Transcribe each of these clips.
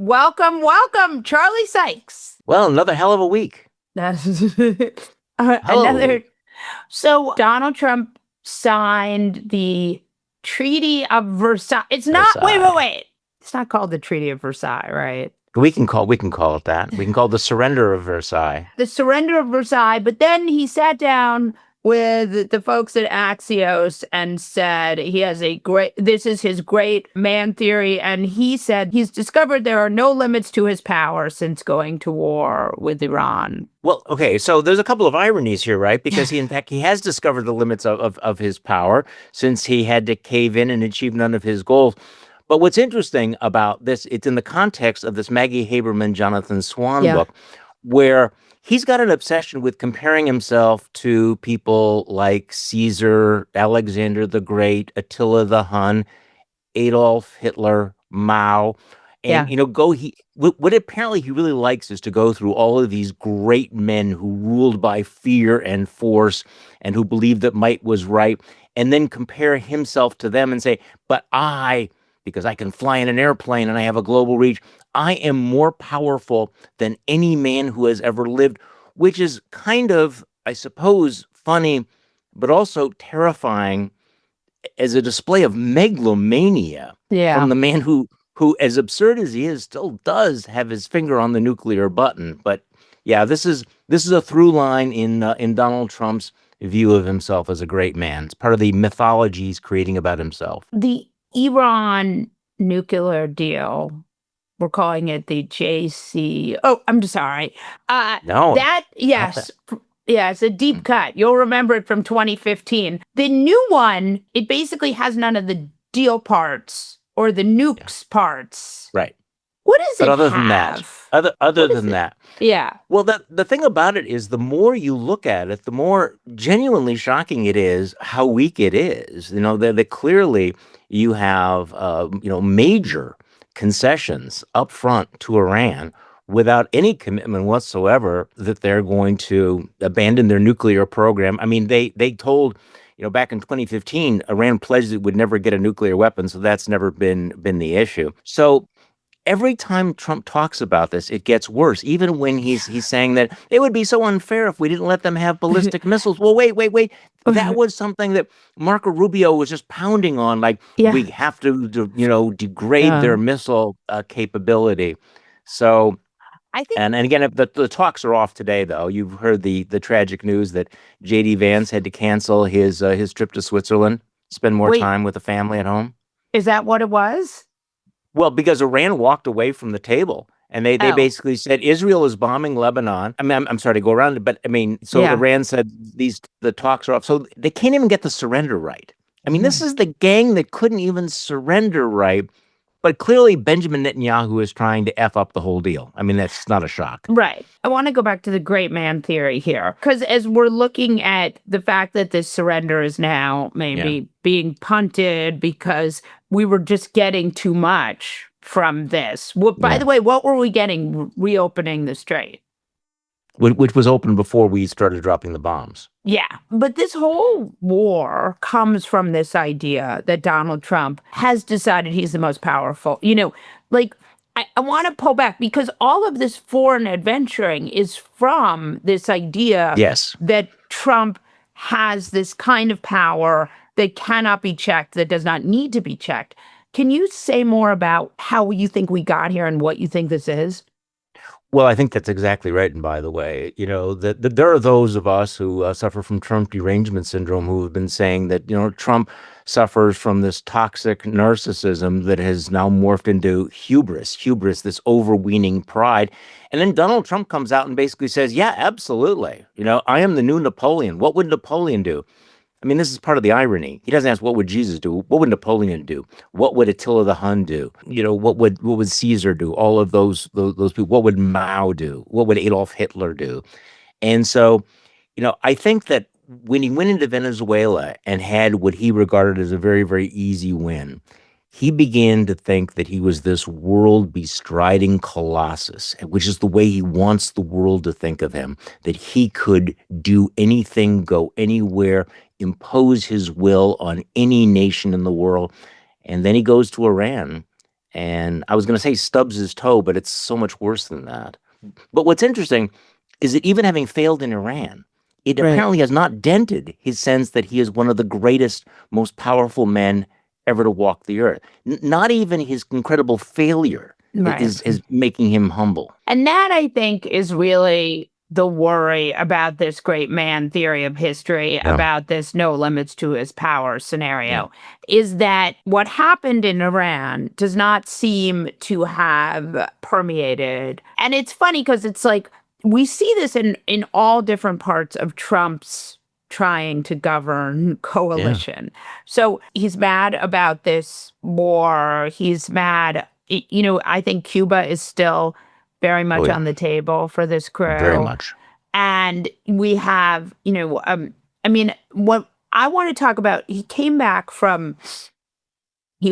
Welcome, Charlie Sykes. Well, another hell of a week. Another. So Donald Trump signed the Treaty of Versailles. It's not. Versailles. Wait. It's not called the Treaty of Versailles, right? We can call it that. We can call it the surrender of Versailles. The surrender of Versailles. But then he sat down with the folks at Axios and said this is his great man theory. And he said he's discovered there are no limits to his power since going to war with Iran. Well, okay, so there's a couple of ironies here, right? Because he has discovered the limits of his power since he had to cave in and achieve none of his goals. But what's interesting about this, it's in the context of this Maggie Haberman, Jonathan Swan book, where he's got an obsession with comparing himself to people like Caesar, Alexander the Great, Attila the Hun, Adolf Hitler, Mao. And, what apparently he really likes is to go through all of these great men who ruled by fear and force and who believed that might was right, and then compare himself to them and say, but because I can fly in an airplane and I have a global reach, I am more powerful than any man who has ever lived, which is kind of, I suppose, funny, but also terrifying as a display of megalomania from the man who, as absurd as he is, still does have his finger on the nuclear button. But yeah, this is a through line in Donald Trump's view of himself as a great man. It's part of the mythology he's creating about himself. The Iran nuclear deal, we're calling it the JC. Oh, I'm sorry. No. Yes, it's a deep cut. You'll remember it from 2015. The new one, it basically has none of the deal parts or the nukes parts. Right. What does it other have? Than that, other than that. Yeah. Well, the thing about it is the more you look at it, the more genuinely shocking it is how weak it is. That clearly you have, major concessions up front to Iran without any commitment whatsoever that they're going to abandon their nuclear program. I mean, they told, back in 2015, Iran pledged it would never get a nuclear weapon, so that's never been the issue. So every time Trump talks about this, it gets worse. Even when he's saying that it would be so unfair if we didn't let them have ballistic missiles. Well, wait. That was something that Marco Rubio was just pounding on. Like, we have to degrade their missile capability. So, I think, and again, the talks are off today, though. You've heard the tragic news that J.D. Vance had to cancel his trip to Switzerland, spend more time with the family at home. Is that what it was? Well, because Iran walked away from the table and they basically said Israel is bombing Lebanon. I mean, I'm sorry to go around it, but I mean, Iran said the talks are off. So they can't even get the surrender right. I mean, this is the gang that couldn't even surrender right. But clearly Benjamin Netanyahu is trying to F up the whole deal. I mean, that's not a shock. Right. I want to go back to the great man theory here. Because as we're looking at the fact that this surrender is now maybe being punted because we were just getting too much from this. Well, by the way, what were we getting reopening the strait? Which was open before we started dropping the bombs. Yeah. But this whole war comes from this idea that Donald Trump has decided he's the most powerful. I want to pull back because all of this foreign adventuring is from this idea that Trump has this kind of power that cannot be checked, that does not need to be checked. Can you say more about how you think we got here and what you think this is? Well, I think that's exactly right. And by the way, that there are those of us who suffer from Trump derangement syndrome who have been saying that, Trump suffers from this toxic narcissism that has now morphed into hubris, this overweening pride. And then Donald Trump comes out and basically says, yeah, absolutely. I am the new Napoleon. What would Napoleon do? I mean, this is part of the irony. He doesn't ask, what would Jesus do? What would Napoleon do? What would Attila the Hun do? What would Caesar do? All of those people. What would Mao do? What would Adolf Hitler do? And so, I think that when he went into Venezuela and had what he regarded as a very, very easy win, he began to think that he was this world-bestriding colossus, which is the way he wants the world to think of him, that he could do anything, go anywhere, impose his will on any nation in the world. And then he goes to Iran and I was going to say stubs his toe, but it's so much worse than that. But what's interesting is that even having failed in Iran, it Right. apparently has not dented his sense that he is one of the greatest, most powerful men ever to walk the earth. Not even his incredible failure Right. is making him humble. And that, I think, is really the worry about this great man theory of history, Yeah, about this no limits to his power yeah. scenario, is that what happened in Iran does not seem to have permeated. And it's funny because it's like we see this in all different parts of Trump's trying to govern Yeah. coalition. So he's mad about this war. He's mad. I think Cuba is still very Oh much yeah. on the table for this Very crew. much. And we have, I mean, what I want to talk about, he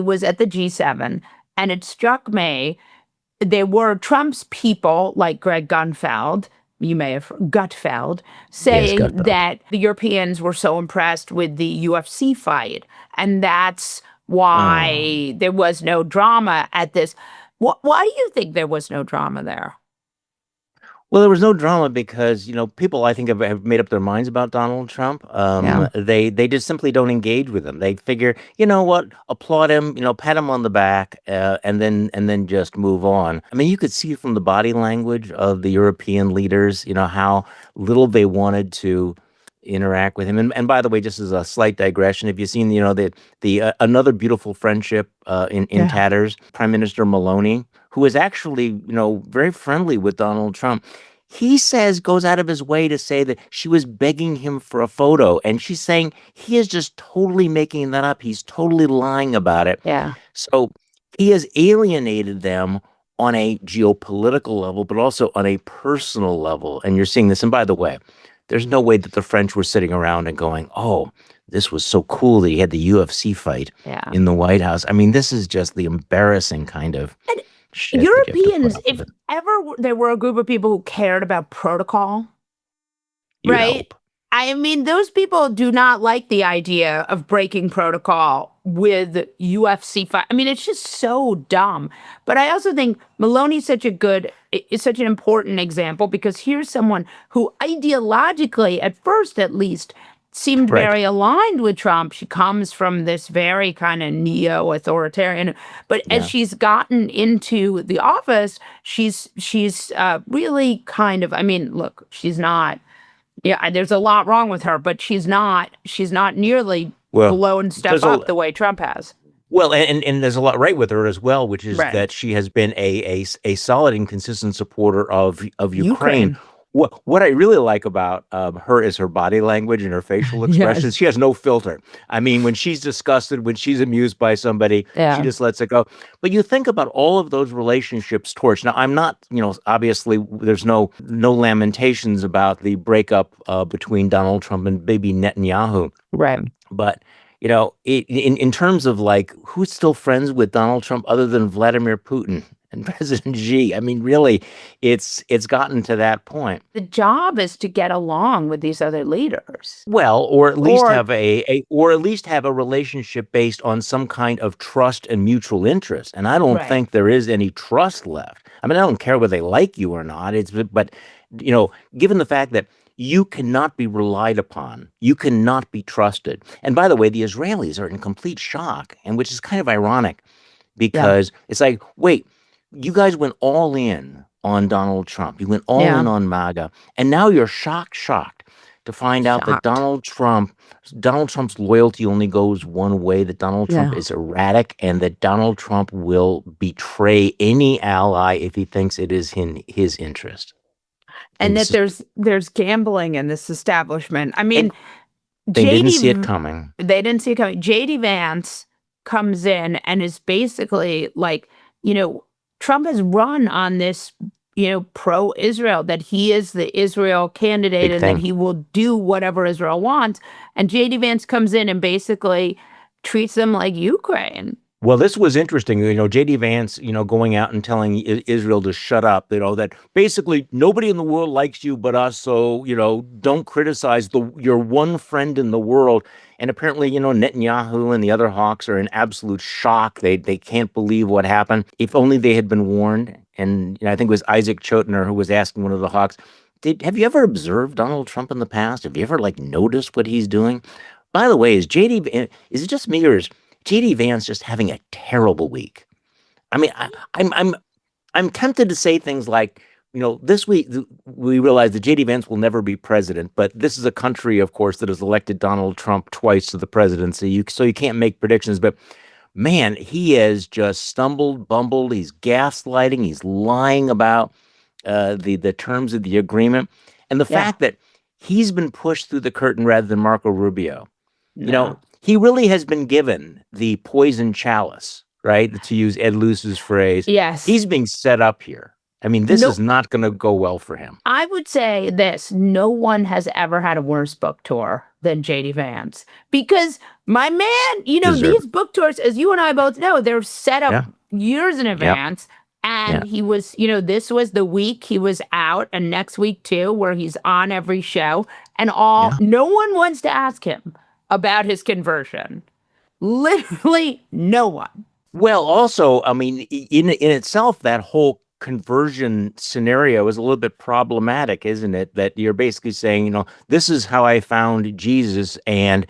was at the G7, and it struck me, there were Trump's people like Greg Gutfeld, you may have Gutfeld, Yes, saying Gutfeld. that the Europeans were so impressed with the UFC fight, and that's Oh. why there was no drama at this. Why do you think there was no drama there? Well, there was no drama because, people I think have made up their minds about Donald Trump. Yeah. They just simply don't engage with him. They figure, you know what, applaud him, pat him on the back, and then just move on. I mean, you could see from the body language of the European leaders, how little they wanted to interact with him. And by the way, just as a slight digression, have you seen, the another beautiful friendship in Yeah. tatters, Prime Minister Maloney, who is actually, very friendly with Donald Trump. He says, goes out of his way to say that she was begging him for a photo. And she's saying he is just totally making that up. He's totally lying about it. Yeah. So he has alienated them on a geopolitical level, but also on a personal level. And you're seeing this. And by the way, there's no way that the French were sitting around and going, oh, this was so cool that he had the UFC fight Yeah. in the White House. I mean, this is just the embarrassing kind of And shit that you have to put Europeans, up if with. ever there were a group of people who cared about protocol, You'd right? hope. I mean, those people do not like the idea of breaking protocol with UFC fight. I mean, it's just so dumb. But I also think Maloney's is such an important example because here's someone who ideologically, at first at least, seemed Right. very aligned with Trump. She comes from this very kind of neo-authoritarian, but as Yeah. she's gotten into the office, she's really kind of. I mean, look, she's not. Yeah, there's a lot wrong with her, but she's not nearly Well, blown stuff there's a up the way Trump has. well, and there's a lot right with her as well, which is Right. that she has been a solid and consistent supporter of Ukraine. Ukraine. What I really like about her is her body language and her facial expressions. Yes. She has no filter. I mean, when she's disgusted, when she's amused by somebody, she Yeah. just lets it go. But you think about all of those relationships torched. Now, I'm not, obviously, there's no lamentations about the breakup between Donald Trump and Bibi Netanyahu. Right. But in terms of like who's still friends with Donald Trump other than Vladimir Putin and President Xi, I mean, really, it's gotten to that point. The job is to get along with these other leaders. Well, or at least Or have or at least have a relationship based on some kind of trust and mutual interest. And I don't right. think there is any trust left. I mean, I don't care whether they like you or not. But given the fact that you cannot be relied upon, you cannot be trusted. And by the way, the Israelis are in complete shock, and which is kind of ironic Yeah. because it's like, wait, you guys went all in on Donald Trump. You went all Yeah. in on MAGA, and now you're shocked to find out that Shocked. Donald Trump's loyalty only goes one way, that Donald Trump Yeah. is erratic, and that Donald Trump will betray any ally if he thinks it is in his interest. And And that this is, there's gambling in this establishment. I and mean, they didn't JD see it coming. they didn't see it coming. JD Vance comes in and is basically like, Trump has run on this, pro-Israel, that he is the Israel candidate Big and that thing. he will do whatever Israel wants. And JD Vance comes in and basically treats them like Ukraine. Well, this was interesting. J.D. Vance, going out and telling Israel to shut up, that basically nobody in the world likes you but us. So, don't criticize your one friend in the world. And apparently, Netanyahu and the other hawks are in absolute shock. They can't believe what happened. If only they had been warned. And I think it was Isaac Chotiner who was asking one of the hawks, have you ever observed Donald Trump in the past? Have you ever noticed what he's doing? By the way, is it just me or is JD Vance just having a terrible week? I mean, I'm tempted to say things like, this week we realize that JD Vance will never be president, but this is a country, of course, that has elected Donald Trump twice to the presidency. So you can't make predictions, but man, he has just stumbled, bumbled. He's gaslighting. He's lying about the terms of the agreement, and the Yeah. fact that he's been pushed through the curtain rather than Marco Rubio. No. He really has been given the poison chalice, right? To use Ed Luce's phrase. Yes. He's being set up here. I mean, this No. is not going to go well for him. I would say this: no one has ever had a worse book tour than JD Vance, because my man, these book tours, as you and I both know, they're set up years in advance. And he was, this was the week he was out, and next week too, where he's on every show, and no one wants to ask him about his conversion. Literally no one. Well, also, I mean, in itself, that whole conversion scenario is a little bit problematic, isn't it? That you're basically saying, this is how I found Jesus, and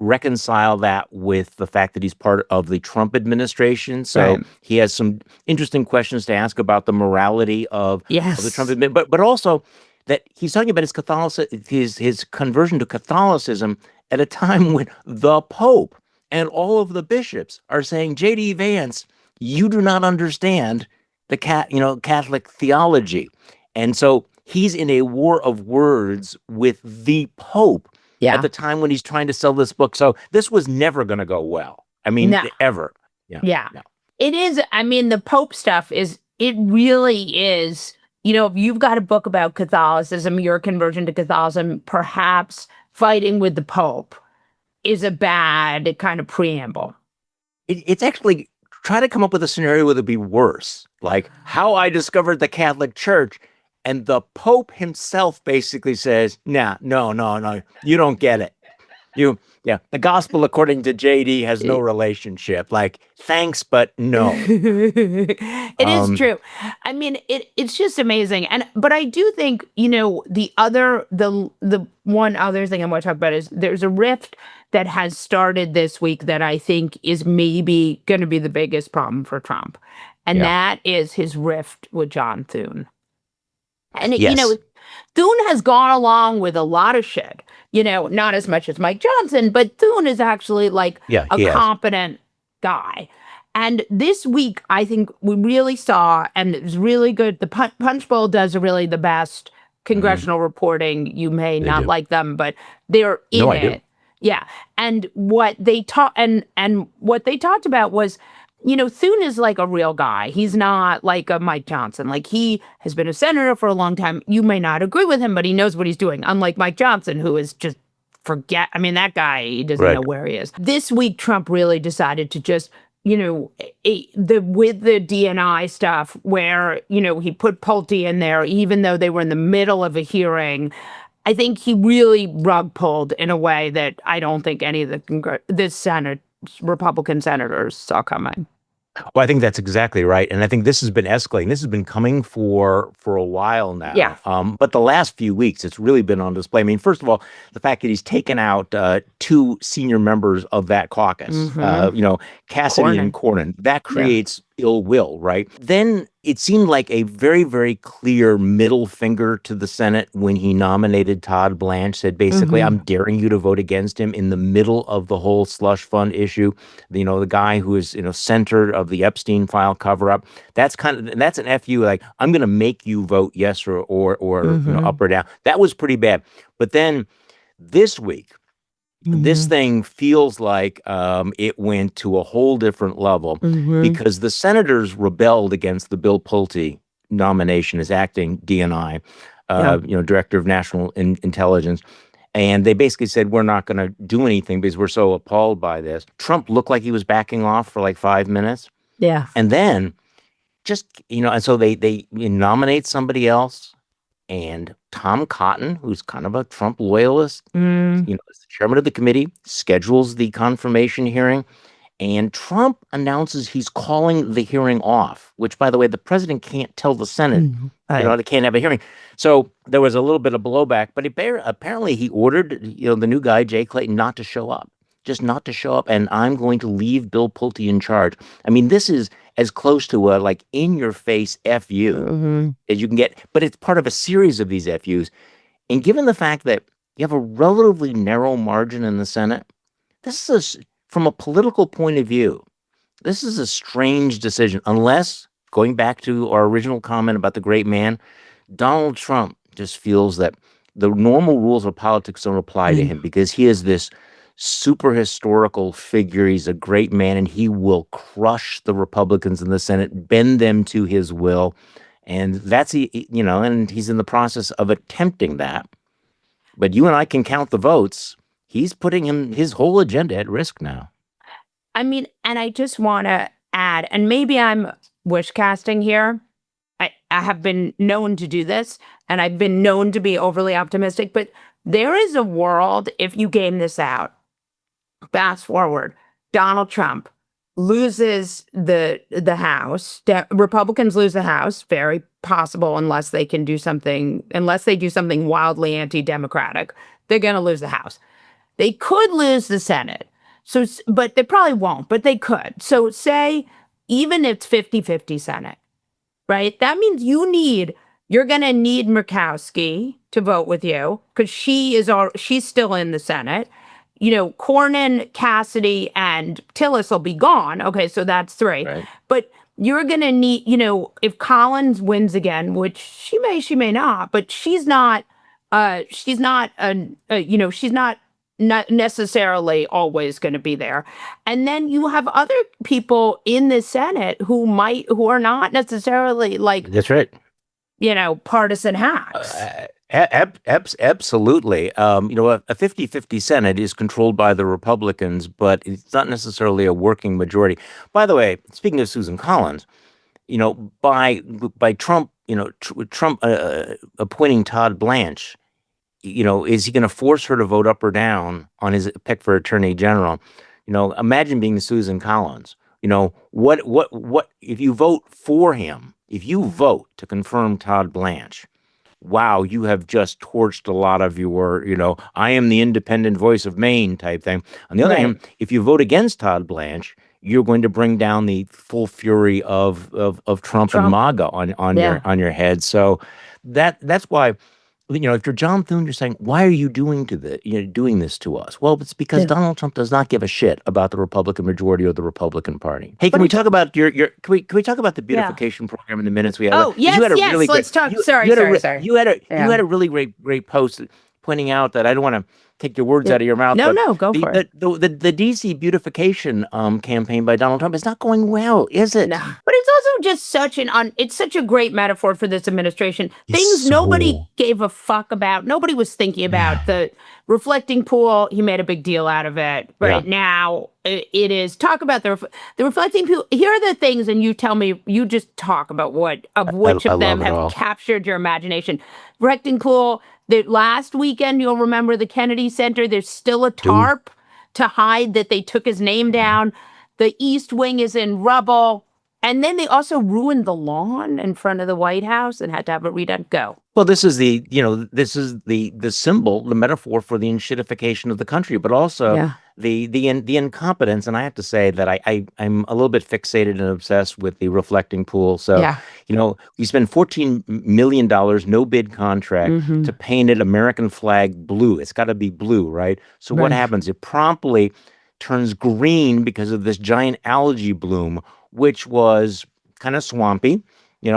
reconcile that with the fact that he's part of the Trump administration. So he has some interesting questions to ask about the morality of the Trump administration, but also that he's talking about his conversion to Catholicism at a time when the Pope and all of the bishops are saying, J.D. Vance, you do not understand the Catholic theology. And so he's in a war of words with the Pope at the time when he's trying to sell this book. So this was never going to go well. I mean, ever. Yeah. It is. I mean, the Pope stuff it really is, if you've got a book about Catholicism, your conversion to Catholicism, perhaps fighting with the Pope is a bad kind of preamble. It's actually, try to come up with a scenario where it'd be worse, like how I discovered the Catholic Church. And the Pope himself basically says, no, you don't get it. The gospel according to JD has no relationship. Like, thanks, but no. It is true. I mean, it's just amazing. But I do think, the one other thing I want to talk about is there's a rift that has started this week that I think is maybe going to be the biggest problem for Trump. And that is his rift with John Thune. And, Thune has gone along with a lot of shit, not as much as Mike Johnson, but Thune is actually a competent guy. And this week, I think we really saw, and it was really good. The Punch Bowl does really the best congressional reporting. You may not like them, but they're in it. Yeah. And what they what they talked about was, Thune is like a real guy. He's not like a Mike Johnson. Like, he has been a senator for a long time. You may not agree with him, but he knows what he's doing. Unlike Mike Johnson, who is just that guy, he doesn't know where he is. This week, Trump really decided to just, with the DNI stuff where, he put Pulte in there, even though they were in the middle of a hearing. I think he really rug pulled in a way that I don't think any of the Republican senators saw coming. Well, I think that's exactly right. And I think this has been escalating. This has been coming for a while now. Yeah. But the last few weeks, it's really been on display. I mean, first of all, the fact that he's taken out two senior members of that caucus, Cassidy and Cornyn, that creates ill will, right? Then it seemed like a very, very clear middle finger to the Senate when he nominated Todd Blanche, said basically, I'm daring you to vote against him in the middle of the whole slush fund issue. The guy who is, center of the Epstein file cover up. That's an FU, like, I'm going to make you vote yes or up or down. That was pretty bad. But then this week, this thing feels like it went to a whole different level because the senators rebelled against the Bill Pulte nomination as acting DNI, Director of National Intelligence. And they basically said, we're not going to do anything because we're so appalled by this. Trump looked like he was backing off for like 5 minutes. Yeah. And then and so they nominate somebody else. And Tom Cotton, who's kind of a Trump loyalist, is the chairman of the committee, schedules the confirmation hearing. And Trump announces he's calling the hearing off, which, by the way, the president can't tell the Senate, they can't have a hearing. So there was a little bit of blowback, but apparently he ordered, the new guy, Jay Clayton, not to show up, just not to show up. And I'm going to leave Bill Pulte in charge. I mean, this is as close to a like in your face FU as you can get, but it's part of a series of these FUs. And given the fact that you have a relatively narrow margin in the Senate, this is from a political point of view, this is a strange decision, unless, going back to our original comment about the great man, Donald Trump just feels that the normal rules of politics don't apply to him because he is this super historical figure. He's a great man, and he will crush the Republicans in the Senate, bend them to his will. And and he's in the process of attempting that. But you and I can count the votes. He's putting his whole agenda at risk now. I mean, and I just want to add, and maybe I'm wish casting here. I have been known to do this, and I've been known to be overly optimistic, but there is a world, if you game this out, fast forward, Donald Trump loses the House. Republicans lose the House, very possible unless they do something wildly anti-democratic. They're going to lose the House. They could lose the Senate. So, but they probably won't, but they could. So say, even if it's 50-50 Senate, right? That means you're going to need Murkowski to vote with you because she's still in the Senate. Cornyn, Cassidy, and Tillis will be gone. Okay, so that's 3. Right. But you're going to need, if Collins wins again, which she may not, but she's not necessarily always going to be there. And then you have other people in the Senate who are not necessarily like, that's right, partisan hacks. Absolutely. A 50-50 Senate is controlled by the Republicans, but it's not necessarily a working majority. By the way, speaking of Susan Collins, by Trump, Trump appointing Todd Blanche, is he going to force her to vote up or down on his pick for attorney general? Imagine being Susan Collins. What if you vote for him? If you vote to confirm Todd Blanche, wow, you have just torched a lot of your, I am the independent voice of Maine type thing. On the other hand, if you vote against Todd Blanche, you're going to bring down the full fury of Trump and MAGA on your head. So that's why. If you're John Thune, you're saying, why are you doing this to us? Well, it's because Donald Trump does not give a shit about the Republican majority or the Republican Party. Hey, can we talk about can we talk about the beautification program in the minutes we have? Oh, yes, let's talk. Sorry. You had a really great post pointing out that I don't want to take your words out of your mouth. No, go for it. The DC beautification campaign by Donald Trump is not going well, is it? No. But it's also just it's such a great metaphor for this administration. Things nobody gave a fuck about. Nobody was thinking about the reflecting pool. He made a big deal out of it. Right now, it is talk about the reflecting pool. Here are the things, and you tell me. You just talk about which of them have captured your imagination. Reflecting pool. The last weekend, you'll remember the Kennedy Center. There's still a tarp to hide that they took his name down. The East Wing is in rubble. And then they also ruined the lawn in front of the White House and had to have it redone. Go. Well, this is the symbol, the metaphor for the enshittification of the country, but also the incompetence. And I have to say that I'm a little bit fixated and obsessed with the reflecting pool. So, we spend $14 million, no bid contract to paint it American flag blue. It's got to be blue, right? So what happens? It promptly turns green because of this giant algae bloom, which was kind of swampy.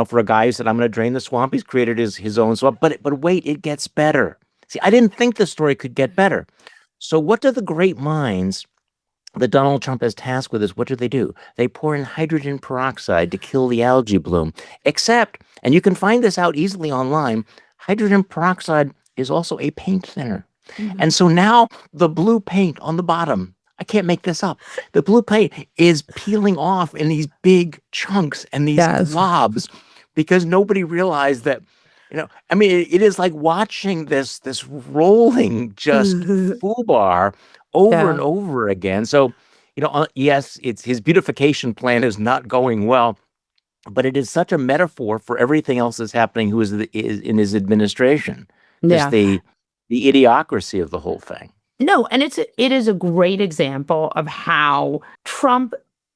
For a guy who said, I'm going to drain the swamp, he's created his own swamp. But wait, it gets better. See, I didn't think the story could get better. So what do the great minds that Donald Trump has tasked with what do? They pour in hydrogen peroxide to kill the algae bloom. Except, and you can find this out easily online, hydrogen peroxide is also a paint thinner. Mhm. And so now the blue paint on the bottom, I can't make this up. The blue paint is peeling off in these big chunks and these Yes. globs because nobody realized that, I mean, it is like watching this rolling just foobar over and Yeah. over again. So, yes, it's his beautification plan is not going well, but it is such a metaphor for everything else that's happening is in his administration. Just Yeah. the idiocracy of the whole thing. No, and it is a great example of how Trump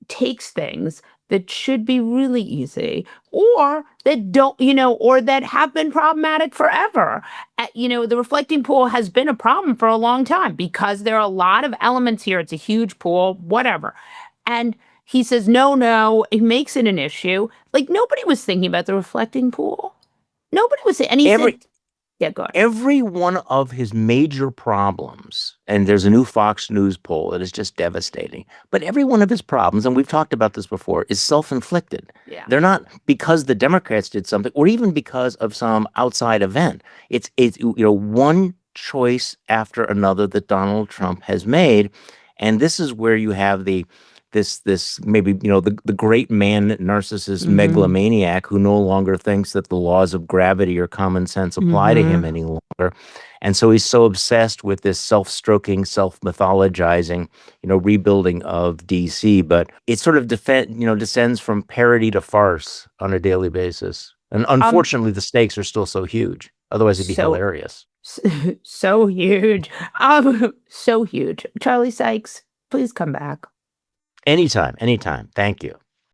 takes things that should be really easy or that don't, or that have been problematic forever. The reflecting pool has been a problem for a long time because there are a lot of elements here. It's a huge pool, whatever. And he says, no, no, it makes it an issue. Like nobody was thinking about the reflecting pool. Nobody was, and he said, Every yeah, go ahead. every one of his major problems, and there's a new Fox News poll that is just devastating, but every one of his problems, and we've talked about this before, is self-inflicted. Yeah. They're not because the Democrats did something or even because of some outside event. It's one choice after another that Donald Trump has made. And this is where you have this maybe the great man narcissist Mm-hmm. megalomaniac who no longer thinks that the laws of gravity or common sense apply to him Mm-hmm. any longer, and so he's so obsessed with this self-stroking, self-mythologizing, rebuilding of DC. But it sort of descends from parody to farce on a daily basis, and Um, unfortunately the stakes are still so huge, otherwise it'd be so hilarious. S so huge. So huge. Charlie Sykes, please come back. Anytime, anytime. Thank you.